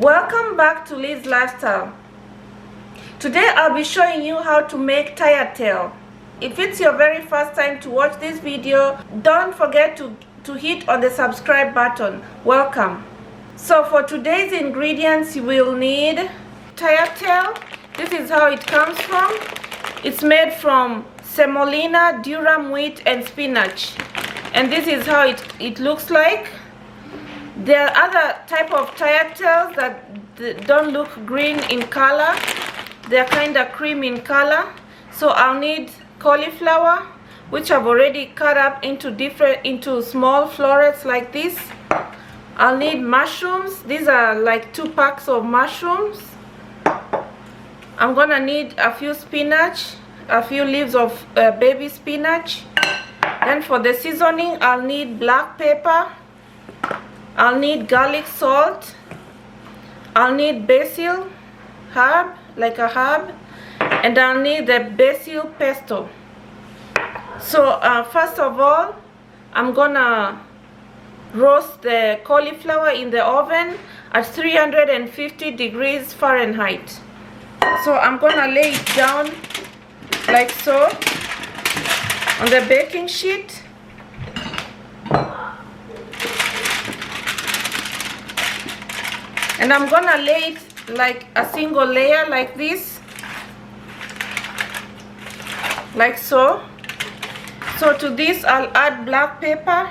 Welcome back to Liz's Lifestyle. Today I'll be showing you how to make tagliatelle. If it's your very first time to watch this video, don't forget to hit on the subscribe button. Welcome. So for today's ingredients, you will need tagliatelle. This is how it comes from. It's made from semolina, durum wheat and spinach. And this is how it looks like. There are other type of tagliatelles that don't look green in color. They're kind of cream in color. So I'll need cauliflower, which I've already cut up into small florets like this. I'll need mushrooms. These are like 2 packs of mushrooms. I'm gonna need a few spinach, a few leaves of baby spinach. Then for the seasoning, I'll need black pepper. I'll need garlic salt. I'll need basil herb, like a herb, and I'll need the basil pesto. So first of all, I'm gonna roast the cauliflower in the oven at 350 degrees Fahrenheit. So I'm gonna lay it down like so on the baking sheet. And I'm gonna lay it like a single layer like this, like so. So to this I'll add black pepper,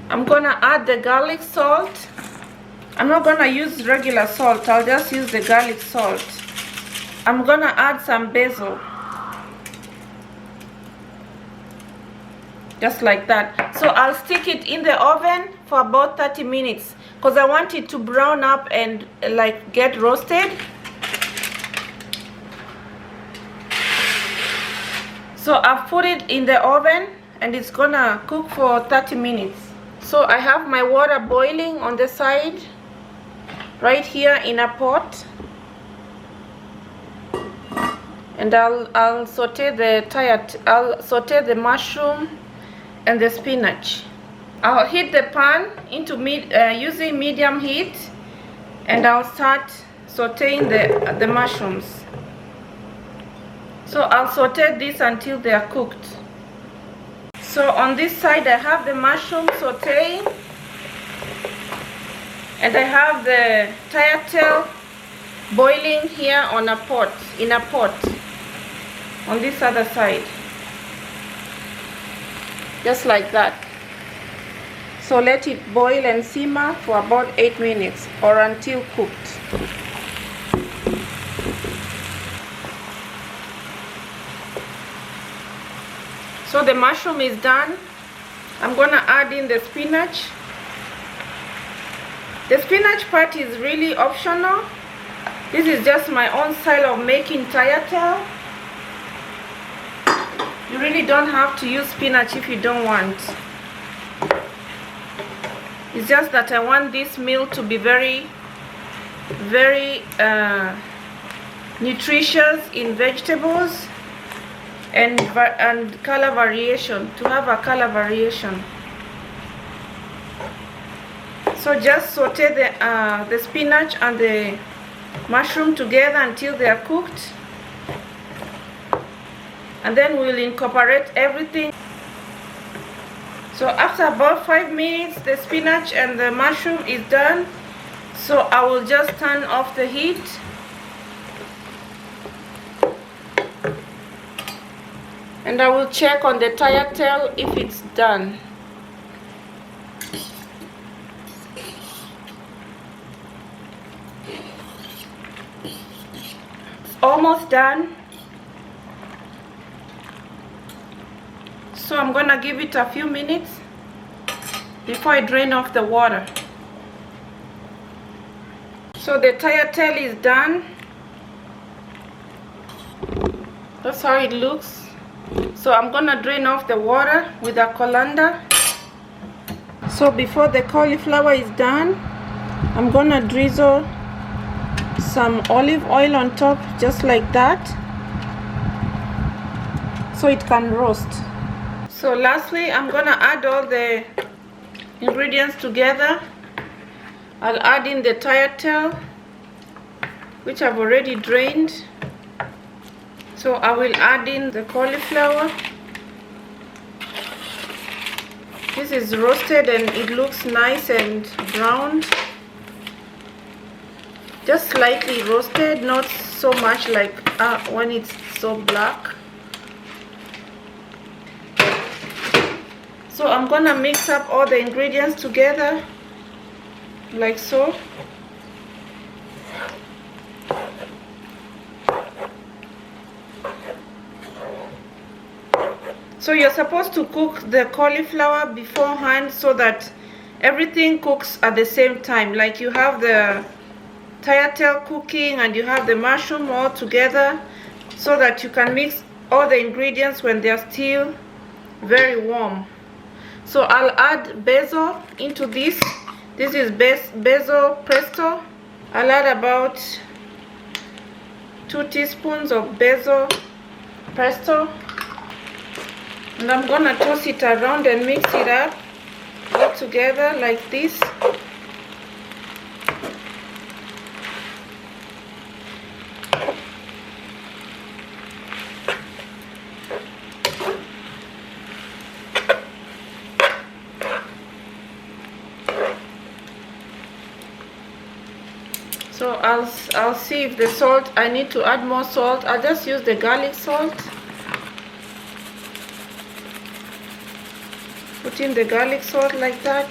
I'm gonna add the garlic salt. I'm not gonna use regular salt, I'll just use the garlic salt. I'm gonna add some basil, just like that. So I'll stick it in the oven for about 30 minutes because I want it to brown up and like get roasted. So I've put it in the oven and it's gonna cook for 30 minutes. So I have my water boiling on the side right here in a pot, and I'll saute the mushroom and the spinach. I'll heat the pan into using medium heat, and I'll start sauteing the mushrooms. So I'll saute this until they are cooked. So on this side I have the mushroom sauteing, and I have the tagliatelle boiling here in a pot on this other side, just like that. So let it boil and simmer for about 8 minutes or until cooked. So the mushroom is done. I'm gonna add in the spinach. The spinach part is really optional. This is just my own style of making tagliatelle. You really don't have to use spinach if you don't want. It's just that I want this meal to be very, very nutritious in vegetables and color variation, to have a color variation. So just saute the spinach and the mushroom together until they are cooked, and then we'll incorporate everything. So after about 5 minutes, the spinach and the mushroom is done. So I will just turn off the heat. And I will check on the tagliatelle if it's done. It's almost done. So I'm gonna give it a few minutes before I drain off the water. So the tagliatelle is done. That's how it looks. So I'm gonna drain off the water with a colander. So before the cauliflower is done, I'm gonna drizzle some olive oil on top, just like that, so it can roast. So lastly, I'm gonna add all the ingredients together. I'll add in the tagliatelle, which I've already drained. So I will add in the cauliflower. This is roasted and it looks nice and browned. Just slightly roasted, not so much like when it's so black. So I'm gonna mix up all the ingredients together like so. So you're supposed to cook the cauliflower beforehand so that everything cooks at the same time. Like you have the tagliatelle cooking and you have the mushroom all together, so that you can mix all the ingredients when they're still very warm. So I'll add basil into this. This is basil pesto. I'll add about 2 teaspoons of basil pesto. And I'm gonna toss it around and mix it up all together like this. So I'll see if the salt, I need to add more salt. I'll just use the garlic salt. Put in the garlic salt like that.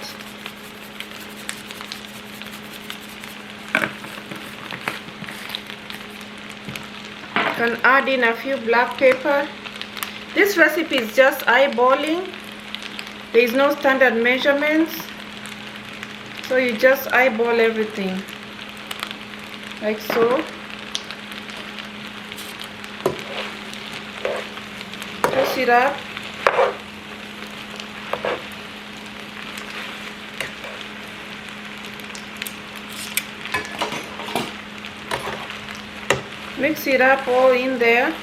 You can add in a few black pepper. This recipe is just eyeballing. There is no standard measurements. So you just eyeball everything. Like so. Toss it up. Mix it up all in there.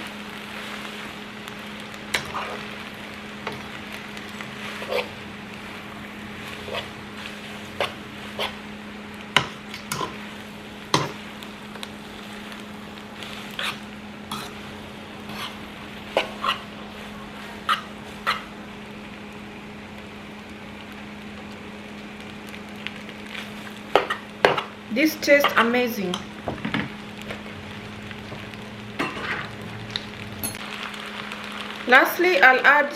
This tastes amazing. Lastly, I'll add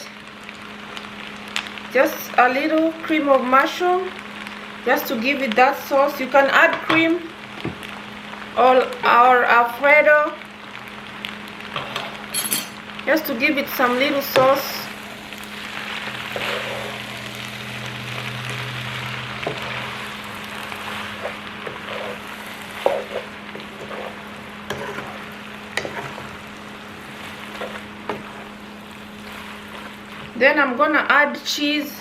just a little cream of mushroom just to give it that sauce. You can add cream or Alfredo just to give it some little sauce. Then I'm gonna add cheese.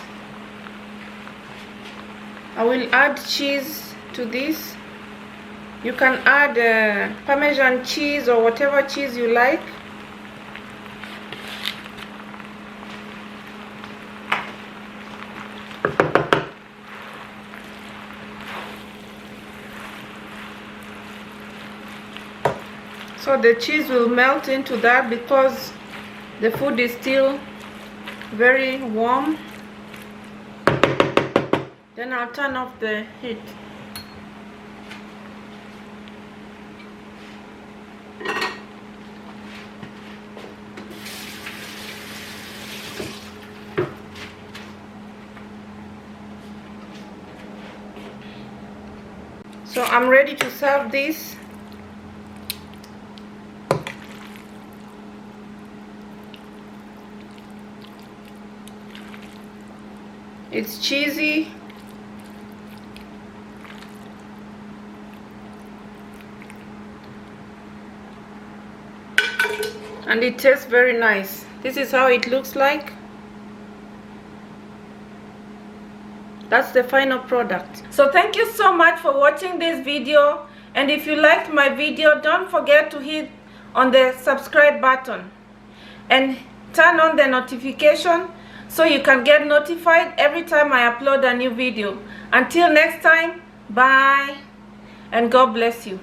I will add cheese to this. You can add Parmesan cheese or whatever cheese you like. So the cheese will melt into that because the food is still very warm. Then I'll turn off the heat. So I'm ready to serve this. It's cheesy. And it tastes very nice. This is how it looks like. That's the final product. So thank you so much for watching this video. And if you liked my video, don't forget to hit on the subscribe button and turn on the notification so you can get notified every time I upload a new video. Until next time, bye and God bless you.